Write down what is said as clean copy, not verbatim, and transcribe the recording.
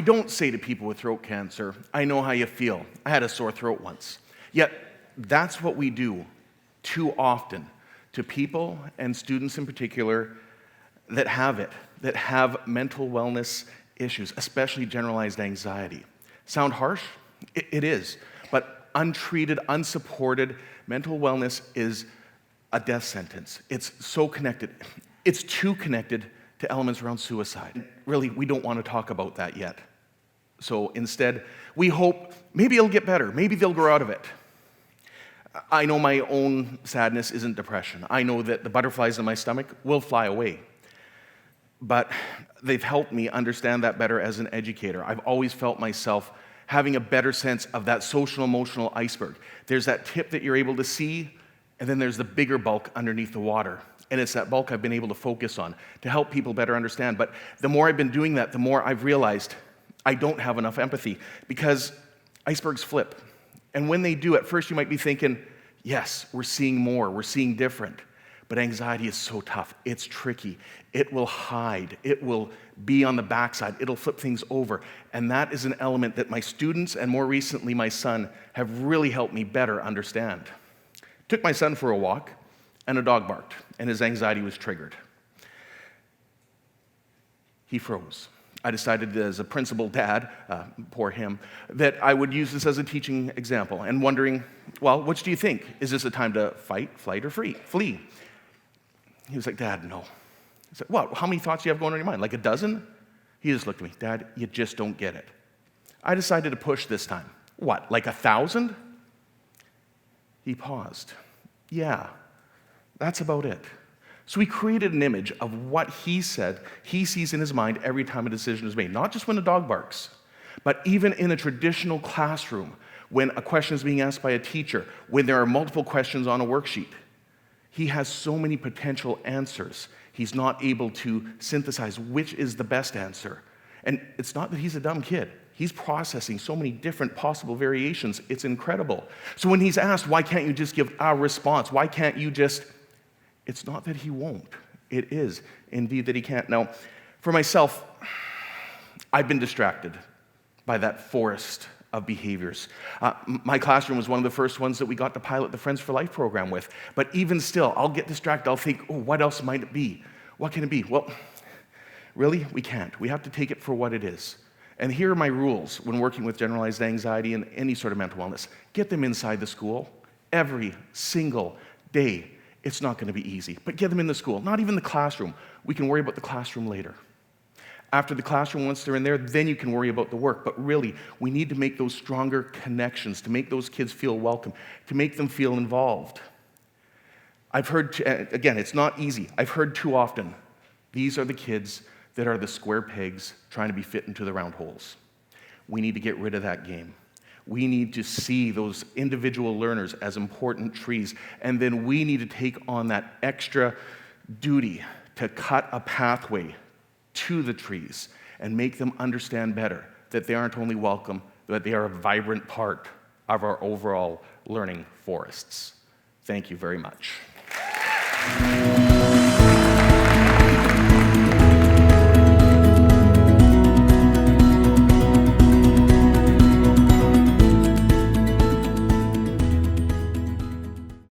don't say to people with throat cancer, I know how you feel. I had a sore throat once. Yet, that's what we do too often to people and students in particular that have mental wellness issues, especially generalized anxiety. Sound harsh? It is. But untreated, unsupported mental wellness is a death sentence. It's so connected. It's too connected to elements around suicide. Really, we don't want to talk about that yet. So instead, we hope maybe it'll get better. Maybe they'll grow out of it. I know my own sadness isn't depression. I know that the butterflies in my stomach will fly away. But they've helped me understand that better as an educator. I've always felt myself having a better sense of that social emotional iceberg. There's that tip that you're able to see, and then there's the bigger bulk underneath the water. And it's that bulk I've been able to focus on to help people better understand. But the more I've been doing that, the more I've realized I don't have enough empathy because icebergs flip. And when they do, at first you might be thinking, yes, we're seeing more, we're seeing different. But anxiety is so tough. It's tricky. It will hide. It will be on the backside. It'll flip things over. And that is an element that my students, and more recently my son, have really helped me better understand. Took my son for a walk, and a dog barked, and his anxiety was triggered. He froze. I decided as a principal dad, poor him, that I would use this as a teaching example, and wondering, well, which do you think? Is this a time to fight, flight, or flee? He was like, Dad, no. I said, what? How many thoughts do you have going on in your mind? Like a dozen? He just looked at me, Dad, you just don't get it. I decided to push this time. What, like 1,000? He paused. Yeah, that's about it. So he created an image of what he said he sees in his mind every time a decision is made, not just when a dog barks, but even in a traditional classroom, when a question is being asked by a teacher, when there are multiple questions on a worksheet. He has so many potential answers. He's not able to synthesize which is the best answer. And it's not that he's a dumb kid. He's processing so many different possible variations. It's incredible. So when he's asked, why can't you just give a response? Why can't you just... It's not that he won't. It is indeed that he can't. Now, for myself, I've been distracted by that forest of behaviors. My classroom was one of the first ones that we got to pilot the Friends for Life program with. But even still, I'll get distracted. I'll think, oh, what else might it be? What can it be? Well, really, we can't. We have to take it for what it is. And here are my rules when working with generalized anxiety and any sort of mental wellness. Get them inside the school every single day. It's not going to be easy, but get them in the school, not even the classroom. We can worry about the classroom later. After the classroom, once they're in there, then you can worry about the work. But really, we need to make those stronger connections, to make those kids feel welcome, to make them feel involved. I've heard, again, it's not easy. I've heard too often, these are the kids that are the square pegs trying to be fit into the round holes. We need to get rid of that game. We need to see those individual learners as important trees, and then we need to take on that extra duty to cut a pathway to the trees and make them understand better that they aren't only welcome, but they are a vibrant part of our overall learning forests. Thank you very much.